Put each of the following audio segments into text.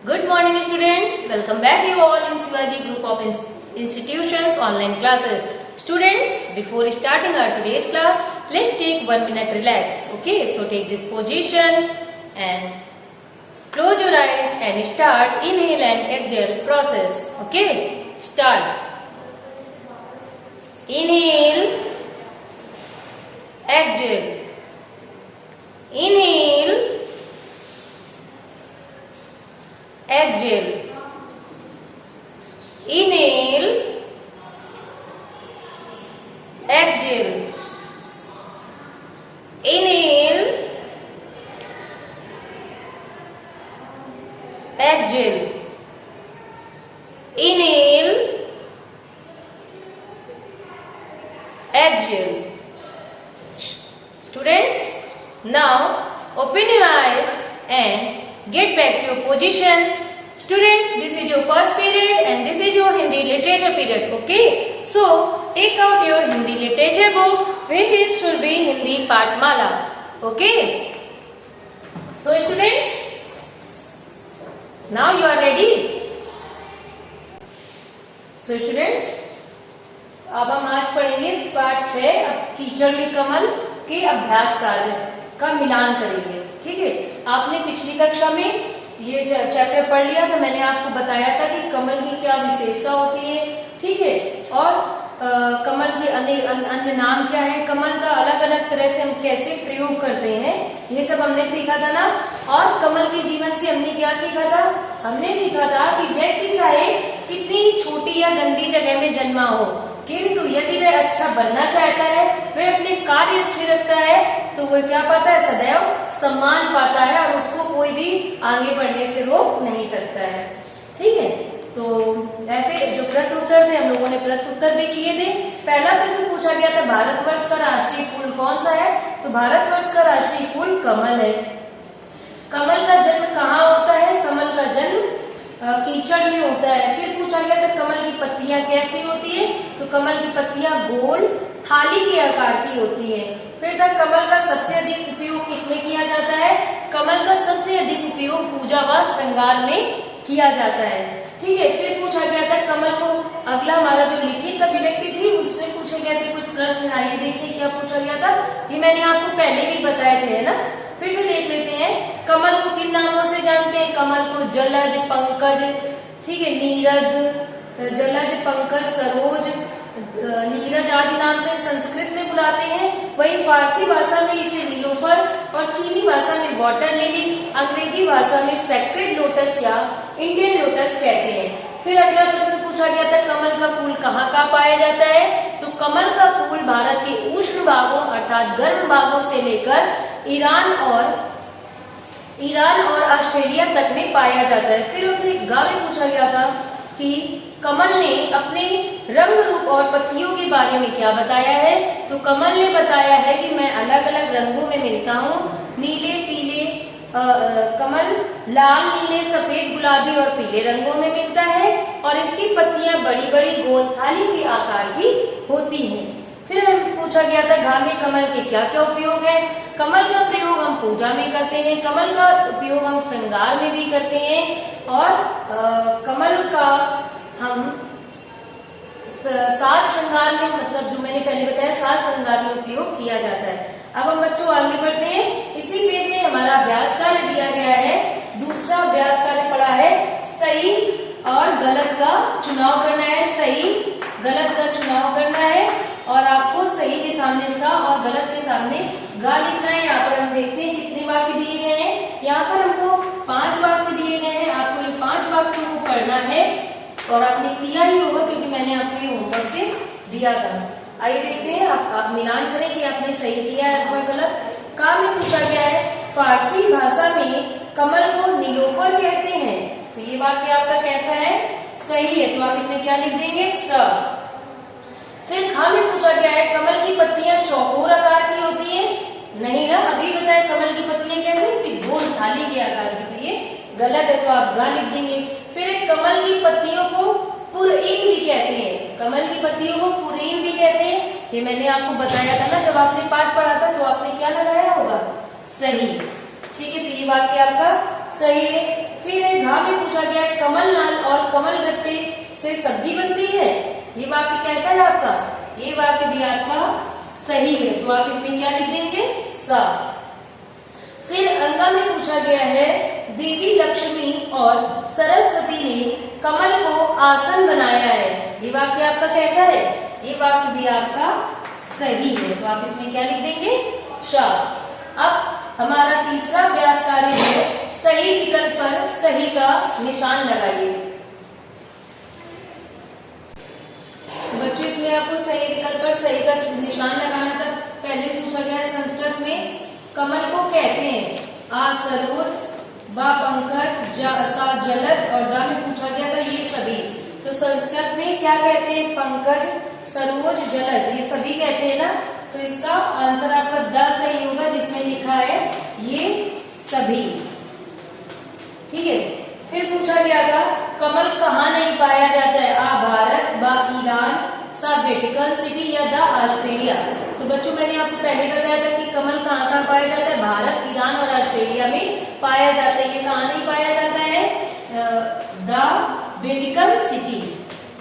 Good morning students, welcome back you all in Shivaji Group of Institutions online classes. Students, before starting our today's class, let's take 1 minute relax. Okay, so take this position and close your eyes and start inhale and exhale process. Okay, start. Inhale, exhale. Inhale, exhale. Inhale, exhale. Inhale, exhale. Inhale, exhale. Students, now open your eyes and get back to your position. Students, this is your first period and this is your Hindi literature period. Okay, so take out your Hindi literature book, which is should be Hindi Pathmala. Okay, so students, now you are ready. So students, अब हम आज पढ़ेंगे पाठ 6 अब कीचड़ में कमल के अभ्यास कार्य का मिलान करेंगे. ठीक है, आपने पिछली कक्षा में ये चैप्टर पढ़ लिया था. मैंने आपको बताया था कि कमल की क्या विशेषता होती है. ठीक है, और कमल के अन्य नाम क्या है, कमल का अलग अलग तरह से हम कैसे प्रयोग करते हैं, ये सब हमने सीखा था ना. और कमल के जीवन से हमने क्या सीखा था, हमने सीखा था कि व्यक्ति चाहे कितनी छोटी या गंदी जगह में जन्मा हो, किंतु यदि वह अच्छा बनना चाहता है, वह अपने कार्य अच्छे रखता है, तो वह क्या पाता है, सदैव सम्मान पाता है और उसको कोई भी आगे बढ़ने से रोक नहीं सकता है. ठीक है, तो ऐसे जो प्रश्न उत्तर थे हम लोगों ने प्रश्न उत्तर भी किए थे. पहला प्रश्न पूछा गया था भारतवर्ष का राष्ट्रीय फूल कौन सा है, तो भारतवर्ष का राष्ट्रीय फूल कमल है. कमल का जन्म कहाँ होता है, कमल का जन्म कीचड़ में होता है. फिर पूछा गया था कमल की पत्तियां कैसी होती है, तो कमल की पत्तियां गोल थाली के आकार की होती है. फिर था कमल का सबसे अधिक उपयोग किसमें किया जाता है, कमल का सबसे अधिक उपयोग पूजा व श्रृंगार में किया जाता है. ठीक है, फिर पूछा गया था कमल को, अगला हमारा जो लिखित अभिव्यक्ति थी उसमें पूछे गए थे कुछ प्रश्न. आइए देखते हैं क्या पूछा गया था. ये मैंने आपको पहले भी बताए थे, है ना. फिर से देख लेते हैं. कमल को किन नामों से जानते हैं, कमल को जलज, पंकज, ठीक है, नीरज, जलज, पंकज, सरोज, नीरज आदि नाम से संस्कृत में बुलाते हैं. वहीं फारसी भाषा में इसे नीलोफर और चीनी भाषा में वाटर लिली, अंग्रेजी भाषा में सेक्रेड लोटस या इंडियन लोटस कहते हैं. फिर अगला प्रश्न पूछा गया था कमल का फूल कहाँ कहाँ पाया जाता है, तो कमल का फूल भारत के उष्ण भागों अर्थात गर्म भागों से लेकर ईरान और ऑस्ट्रेलिया तक में पाया जाता है. फिर उनसे गा में पूछा गया था कि कमल ने अपने रंग रूप और पत्तियों के बारे में क्या बताया है, तो कमल ने बताया है कि मैं अलग अलग रंगों में मिलता हूँ. नीले, पीले, कमल लाल, नीले, सफेद, गुलाबी और पीले रंगों में मिलता है और इसकी पत्तियां बड़ी बड़ी गोल थाली के आकार की होती हैं. फिर हम पूछा गया था घा में कमल के क्या क्या उपयोग है, कमल का प्रयोग हम पूजा में करते हैं, कमल का उपयोग हम श्रृंगार में भी करते हैं और कमल का हम साज श्रृंगार में, मतलब जो मैंने पहले बताया साज श्रृंगार में उपयोग किया जाता है. अब हम बच्चों आगे बढ़ते हैं. इसी पेज में हमारा अभ्यास कार्य दिया गया है. दूसरा अभ्यास कार्य पड़ा है सही और गलत का चुनाव करना है. सही गलत का चुनाव करना है और आपको सही के सामने सा और गलत के सामने गा लिखना है. यहाँ पर हम देखते हैं कितने वाक्य दिए गए हैं. यहाँ पर हमको 5 वाक्य दिए गए हैं. आपको इन 5 वाक्यों को पढ़ना है और आपने किया ही होगा क्योंकि मैंने आपको ये होमवर्क से दिया था. आइए देखते हैं, आप मिलान करें कि आपने सही किया है अथवा गलत. का में पूछा गया है फारसी भाषा में कमल को नीलोफर कहते हैं, तो ये वाक्य आपका कैसा है, सही है. तो आप इसमें क्या लिख देंगे, स. फिर खा में पूछा गया है कमल की पत्तियां चौकोर आकार की होती है, नहीं ना, अभी बताया कमल की पत्तियां कैसे होती, गोल थाली के आकार की, तो ये गलत है, तो आप गा लिख देंगे. फिर कमल की पत्तियों को पुरईन भी कहते हैं, कमल की पत्तियों को पुरईन भी कहते हैं. ये मैंने आपको बताया था ना जब आपने पाठ पढ़ा था, तो आपने क्या लगाया होगा, सही. ठीक है, तो ये वाक्य आपका सही है. फिर घा में पूछा गया है कमल नाल और कमल गट्टे से सब्जी बनती है। ये वाक्य कैसा है आपका? ये वाक्य भी आपका सही है, तो आप इसमें क्या लिख देंगे? सा। फिर अंगा में पूछा गया है देवी लक्ष्मी और सरस्वती ने कमल को आसन बनाया है। ये वाक्य आपका कैसा है? ये वाक्य भी आपका सही है, तो आप इसमें क्या लिख देंगे? शा। अब हमारा तीसरा अभ्यास कार्य है सही विकल्प पर सही का निशान लगाइए। तो बच्चों इसमें आपको सही विकल्प पर सही का निशान लगाना था। पहले पूछा गया संस्कृत में कमल को कहते हैं आ सरोज, बा पंकज, जा सा जलद और दा में पूछा गया था ये सभी। तो संस्कृत में क्या कहते हैं? पंकज, सरोज, जलद, ये सभी कहते हैं ना, तो इसका आंसर आपका द सही होगा जिसमें लिखा है ये सभी। ठीक है। फिर पूछा गया था कमल कहाँ नहीं पाया जाता है? आ भारत, बा ईरान, सा वेटिकन सिटी या द ऑस्ट्रेलिया। तो बच्चों मैंने आपको पहले बताया था कि कमल कहाँ कहाँ पाया जाता है? भारत, ईरान और ऑस्ट्रेलिया में पाया जाता है। ये कहाँ नहीं पाया जाता है? The Vatican city.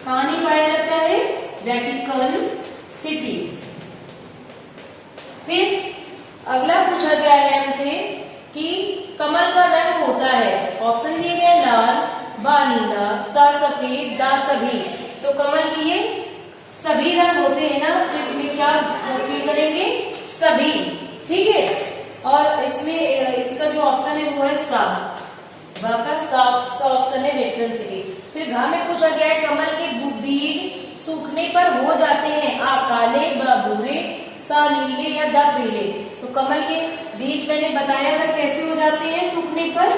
कहाँ नहीं पाया जाता है? Vatican city. फिर अगला पूछा गया है हमसे कि कमल का रंग होता है, ऑप्शन दिए गए लाल, बा नीला, सा सफेद, दा सभी। तो कमल के ये सभी रंग होते हैं ना, तो इसमें क्या फिल करेंगे? सभी। ठीक है। और इसमें इसका जो ऑप्शन है वो है सा, बा का सा ऑप्शन है वेटिकन सिटी। फिर घा में पूछा गया है कमल के बीज सूखने पर हो जाते हैं आ काले, बा भूरे, सा नीले या दा पीले। तो कमल के बीज मैंने बताया था कैसे हो जाते हैं सूखने पर?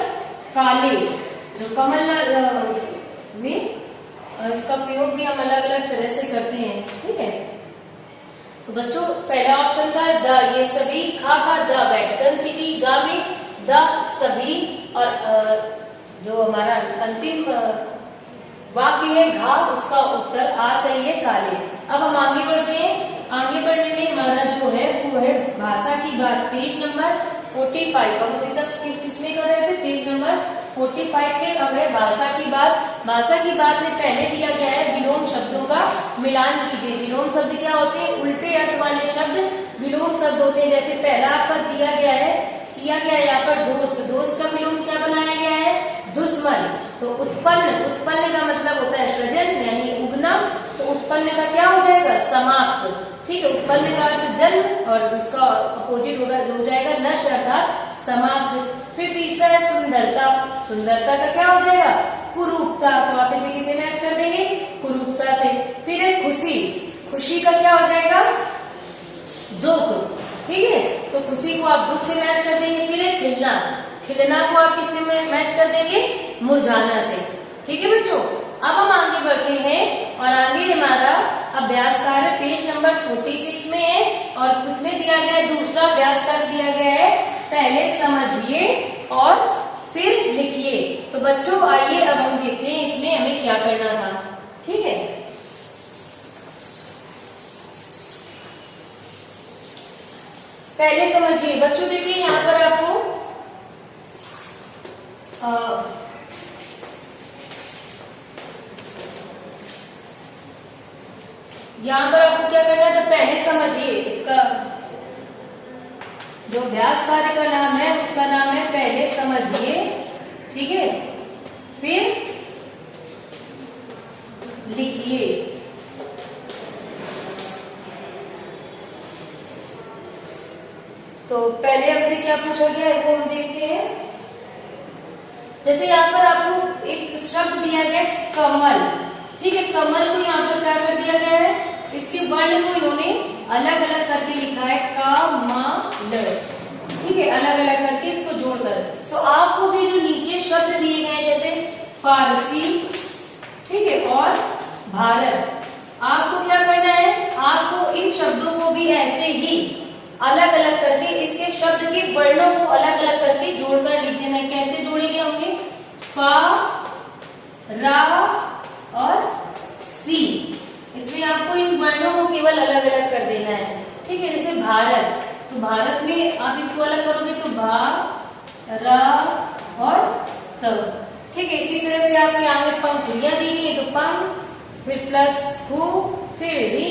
काले। तो कमल में इसका प्रयोग भी हम अलग अलग तरह से करते हैं। ठीक है। तो बच्चों पहला ऑप्शन था द ये सभी, खा का द वेटिकन सिटी, गा में द सभी और जो हमारा अंतिम वाक्य है घा उसका उत्तर आ सही है काले। अब हम आगे बढ़ते हैं। आगे बढ़ने में हमारा जो है वो है भाषा की बात, पेज नंबर 45। अब अभी तक किसमें कर रहे थे? पेज नंबर 45 में। अब है भाषा की बात। भाषा की बात में पहले दिया गया है विलोम शब्दों का मिलान कीजिए। विलोम शब्द क्या होते हैं? उल्टे अर्थ वाले शब्द विलोम शब्द होते हैं। जैसे पहला आपका दिया गया है यहाँ पर दोस्त। दोस्त का विलोम क्या बनाया गया है? दुश्मन। तो उत्पन्न, उत्पन्न का मतलब होता है सृजन यानी उगना, तो उत्पन्न का क्या हो जाएगा? समाप्त। ठीक है। उत्पन्न का अर्थ जन्म और उसका अपोजिट हो जाएगा नष्ट अर्थात समाप्त। फिर तीसरा है सुंदरता। सुंदरता का क्या हो जाएगा? कुरूपता। तो आप इसे किसे मैच कर देंगे? कुरूपता से। फिर है खुशी। खुशी का क्या हो जाएगा? दुख। ठीक है। तो खुशी को आप दुख से मैच कर देंगे। फिर है खिलना। खिलना को आप किससे मैच कर देंगे? मुरझाना से। ठीक है बच्चों। अब हम आगे बढ़ते हैं और आगे हमारा अभ्यास कार्य पेज नंबर 46 में है और उसमें दिया गया है दूसरा अभ्यास कार्य दिया गया है पहले समझिए और फिर लिखिए। तो बच्चों आइए अब हम देखते हैं इसमें हमें क्या करना था। ठीक है। पहले समझिए बच्चों, देखिए यहाँ पर आपको यहाँ पर आपको क्या करना है? तो पहले समझिए। इसका जो अभ्यास कार्य का नाम है उसका नाम है पहले समझिए। ठीक है। फिर लिखिए। तो पहले हमसे क्या पूछा गया है वो हम देखते हैं। जैसे यहाँ पर आपको एक शब्द दिया गया कमल। ठीक है। कमल को यहाँ पर क्या कर दिया गया है? इसके वर्ण को इन्होंने अलग अलग करके लिखा है कमल। ठीक है। अलग अलग करके इसको जोड़कर। तो आपको भी जो नीचे शब्द दिए गए जैसे फारसी, ठीक है, और भारत, आपको क्या करना है? आपको इन शब्दों को भी ऐसे ही अलग अलग करके इसके शब्द के वर्णों को अलग अलग करके जोड़कर लिख देना है। कैसे जोड़ेंगे होंगे? फा, रा और सी। इसमें आपको इन वर्णों को केवल अलग अलग कर देना है। ठीक है। जैसे भारत, तो भारत में आप इसको अलग करोगे तो भा, रा और त। ठीक है, इसी तरह से आपके आगे पंखुड़ियां दी गई है, तो पंख, फिर प्लस हु, फिर री,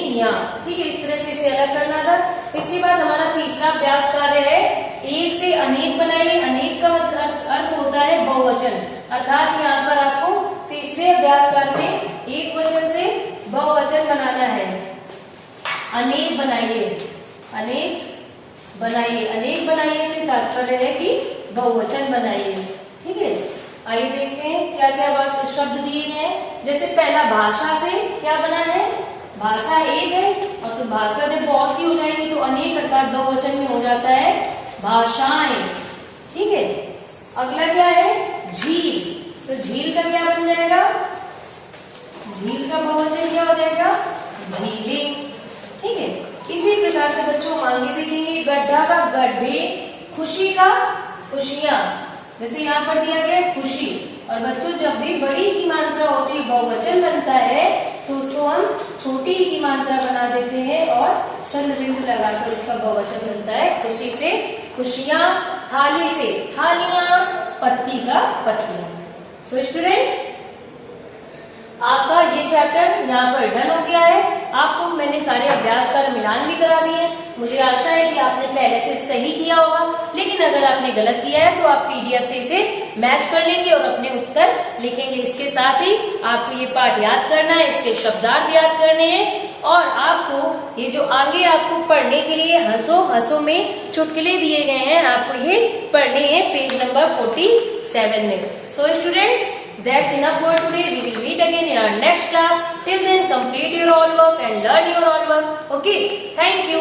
ठीक है, इस तरह से इसे अलग करना था। इसके बाद हमारा तीसरा अभ्यास कार्य है, एक से अनेक बनाइए। अनेक का अर्थ होता है बहुवचन, अर्थात यहाँ पर आपको तीसरे अभ्यास कार्य में एक वचन से बहुवचन बनाना है। अनेक बनाइए, अनेक बनाइए, अनेक बनाइए से तात्पर्य है कि बहुवचन बनाइए। ठीक है, आइए देखते हैं क्या क्या वाक्य शब्द दिए गए हैं। जैसे पहला भाषा से क्या बना है, भाषा एक है, और तो भाषा जब बहुत सी हो जाएगी तो अनेक अर्थात बहुवचन में हो जाता है भाषाएं। ठीक है, अगला क्या है, झील, तो झील का क्या बन जाएगा, झील का बहुवचन क्या हो जाएगा, झीलें। ठीक है, इसी प्रकार से बच्चों आगे देखेंगे, गड्ढा का गड्ढे, खुशी का खुशियां, जैसे यहाँ पर दिया गया है खुशी, और बच्चों जब भी बड़ी की मात्रा होती है बहुवचन बनता है तो उसको हम छोटी की मात्रा बना देते हैं और चंद्र बिंदु लगाकर उसका बहुवचन बनता है खुशी से खुशियां, थाली से थालियां, पत्ती का पत्तियां। सो स्टूडेंट्स, आपका ये चैप्टर यहाँ पर डन हो गया है। आपको मैंने सारे अभ्यास का मिलान भी करा दिए हैं। मुझे आशा है कि आपने पहले से सही किया होगा, लेकिन अगर आपने गलत किया है तो आप पीडीएफ से इसे मैच कर लेंगे और अपने उत्तर लिखेंगे। इसके साथ ही आपको ये पाठ याद करना है, इसके शब्दार्थ याद करने हैं, और आपको ये जो आगे आपको पढ़ने के लिए हंसो हंसो में चुटकुले दिए गए हैं, आपको ये पढ़ने हैं पेज नंबर 47 में। So students, that's enough for today. We will meet again in our next class. Till then, complete your homework and learn your homework. Okay, thank you.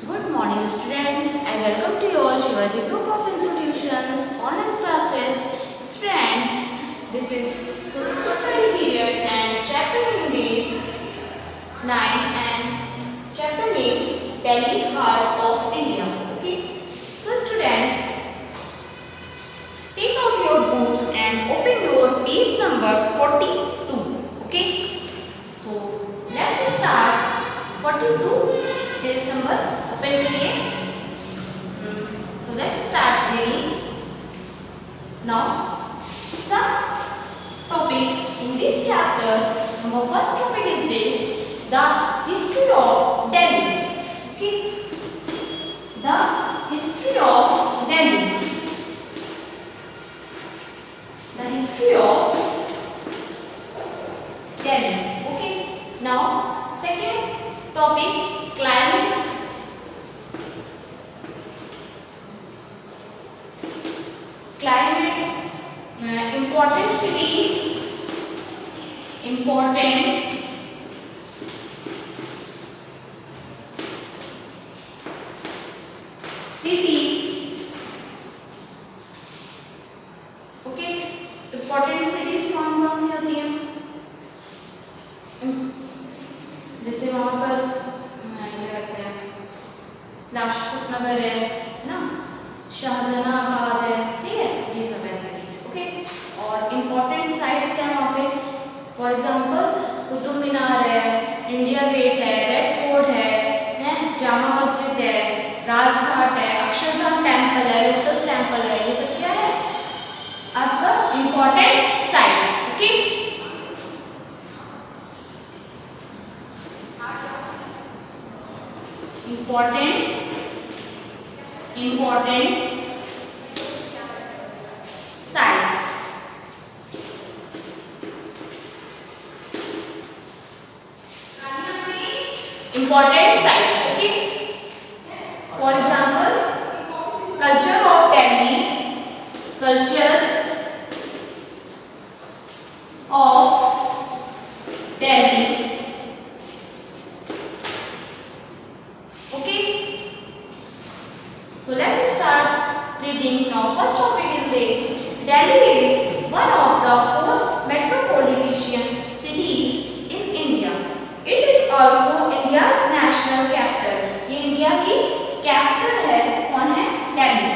Good morning students. I welcome to you all Shivaji Group of Institutions online classes. Student, this is social study period and chapter English 9 and chapter name Delhi Heart of India. Okay. So student, take out your books and open your page number 42. Okay. So let's start. 42 page number open करिए. So let's start reading. Now some topics in this chapter. Our first topic is this: the history of Delhi. Okay, the history of Delhi. The history of Delhi. Okay. Now second topic, climate. Climate, important cities, important cities. Okay, important cities कौन कौन सी होती हैं? जैसे वहाँ पर क्या कहते हैं, लाजपत नगर है ना, शाहजहानाबाद है, ठीक है, ये सब है सिटीज। ओके, और इम्पोर्टेंट साइट्स हैं वहाँ पे, फॉर एग्जांपल कुतुब मीनार है, इंडिया गेट है, रेड फोर्ट है, जामा मस्जिद है, राजघाट है, अक्षरधाम टेम्पल है, लोटस टेम्पल है, ये सब क्या है आपका important sites. Okay, important sites. Important sites. Okay. For example, culture of Delhi. Culture of Delhi. Okay. So let's start reading. Now first topic is this: Delhi is one of the 4 metropolitan cities in India. It is also India's national capital. ये India की capital है, कौन है? Delhi.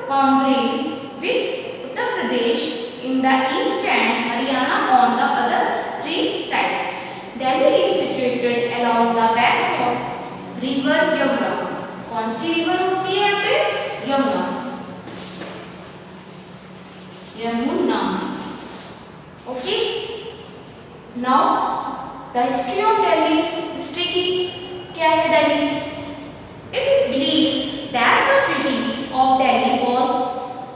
boundaries with Uttar Pradesh in the east and Haryana on the other three sides. Delhi is situated along the banks of river Yamuna. कौन सी river होती है यहाँ पे? Yamuna. Yamuna. Okay. Now the history of Delhi. History की क्या है दिल्ली की? It is believed that the city of Delhi was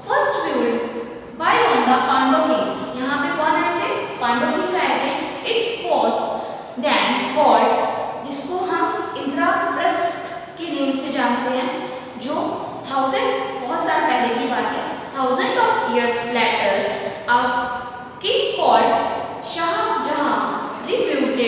first built by on the Pandu king. यहाँ पे कौन आए थे? पांडु किंग आए थे. It was then called, जिसको हम इंद्रप्रस्थ के नाम से जानते हैं, जो बहुत साल पहले की बात है. 1000 of years later, a king called Shahjahan rebuilt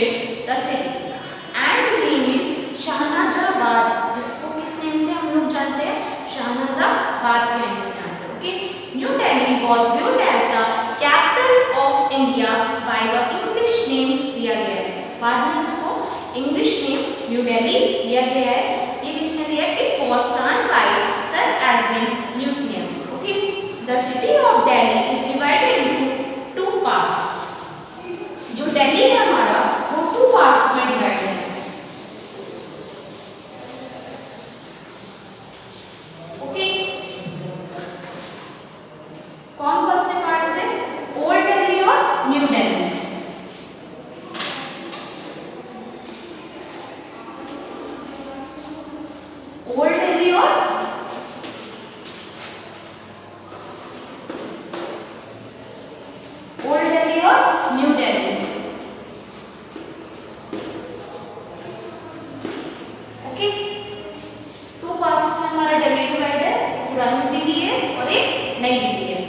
the cities and the name is शाहनजाबाद, जिसको किस नेम से हम लोग जानते हैं? शाहनजाबाद के नाम से जानते हैं. Okay. New Delhi was built as the capital of India by the English name दिया गया है. बाद में उसको इंग्लिश नेम न्यू दिल्ली दिया गया है. ये किसने दिया? It was planned by Sir Edwin Lutyens. Okay. The city of Delhi is divided into two parts. जो दिल्ली है हमारा, वो 2 पार्ट्स में डिवाइड है. ओके. कौन कौन से पार्ट्स है? ओल्ड दिल्ली और न्यू दिल्ली. ओल्ड दिल्ली और ओल्ड दिल्ली और न्यू दिल्ली. ओके. 2 पार्ट्स में हमारा दिल्ली डिवाइड है. पुरानी दिल्ली है और एक नई दिल्ली है.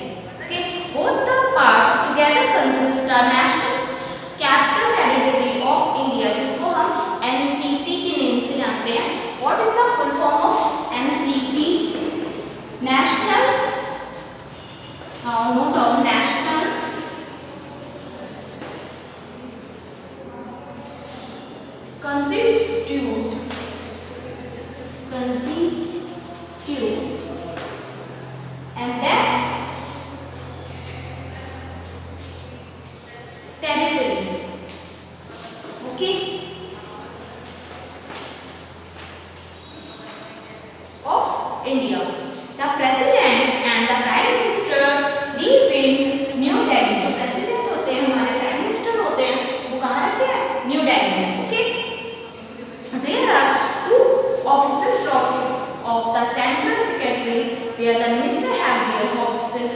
Okay. Both the parts together consist a national capital territory of India, जिसको हम एनसीटी के नाम से जानते हैं. What is the full form of NCT? National, note down, national constitute and then territory. Okay. Of India. The president and the prime minister live in New Delhi. जो president होते हैं, हमारे prime minister होते हैं, वो कहाँ रहते हैं? न्यू दिल्ली में. Okay. There are 2 offices of the central secretaries where the minister have their offices.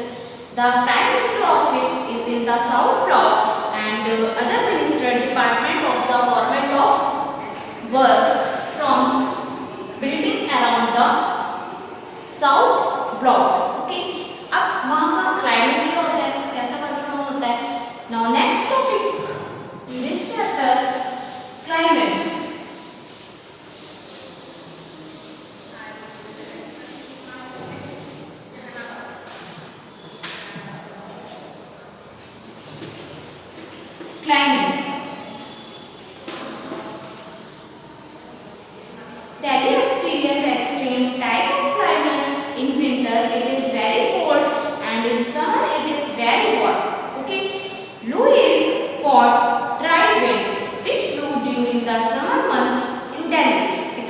The prime minister office is in the south block and other minister department of the government of work from building around the south block. Okay. अब वहाँ का climate क्या होता है? कैसा कार्यक्रम होता है? Now next topic in this chapter, climate. Climate. Delhi experiences extreme type of climate. In winter it is very cold and in summer it is very hot. Okay. Low is hot, dry winds which blow during the summer months in Delhi. It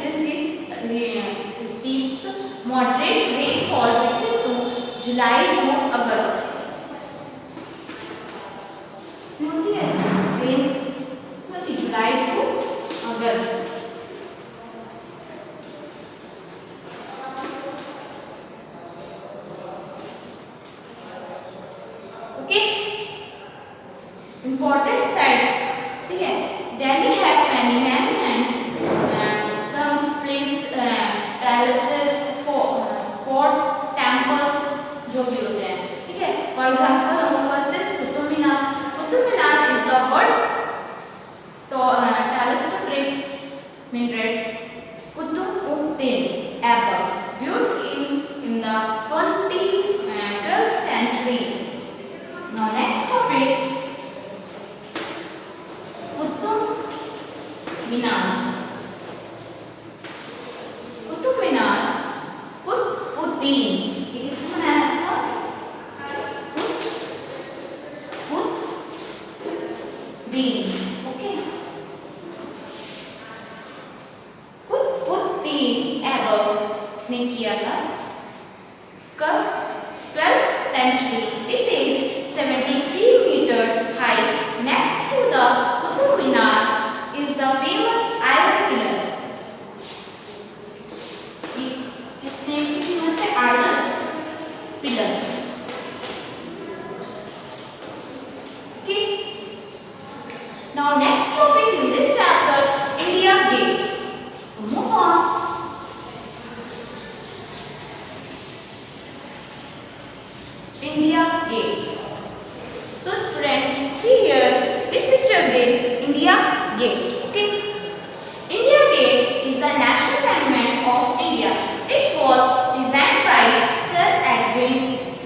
receives moderate rainfall between July to August. July to August. Okay. Important sites. ठीक है. Delhi has many monuments, places, palaces, forts, temples, जो भी होते हैं. ठीक है. For example, first is Qutub Minar. Qutub Minar is the world's tallest bricks minaret. Qutb-ud-Din Aibak, built in the 12th century. Now next topic, Qutub Minar. Qutub Minar, Qutb-ud-Din, ये किसने बनाया? 12th century. It is 73 meters high. Next to the Qutub Minar is the famous iron pillar. This name is famous iron pillar. Okay. Now next topic in this chapter, India Gate. So move on. India Gate. So student, see here, we picture this India Gate. Okay. India Gate is the national monument of India. It was designed by Sir Edwin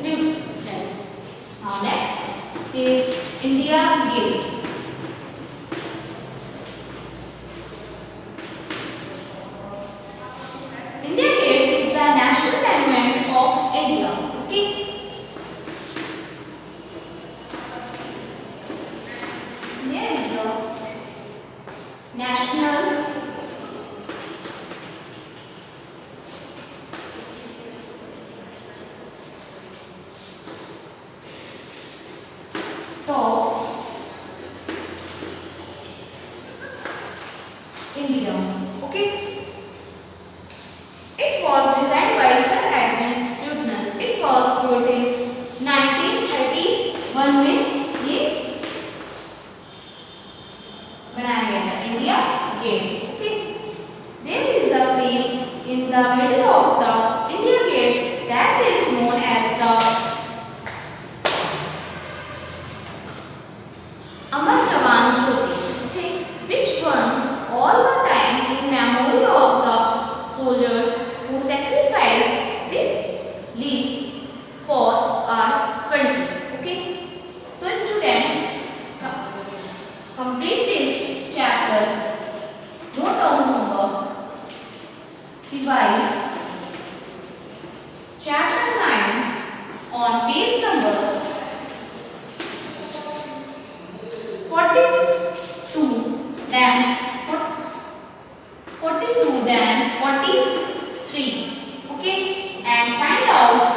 Lutyens. Now next is India Gate. India Gate is the national monument of India. Okay. There is a national of India. Okay. It was designed by Sir Edwin Lutyens. It was built in 1931 में ये बनाया गया था India Gate. Okay. There is a frame in the middle of the India Gate that is known as the Amar Jawan Jyoti. Okay. Which burns all the time in memory of the soldiers who sacrificed with lives for our country. Okay. So student, complete this chapter. Note down homework. Revise chapter 9 on page number 42 then 42 then 43. Okay, and find out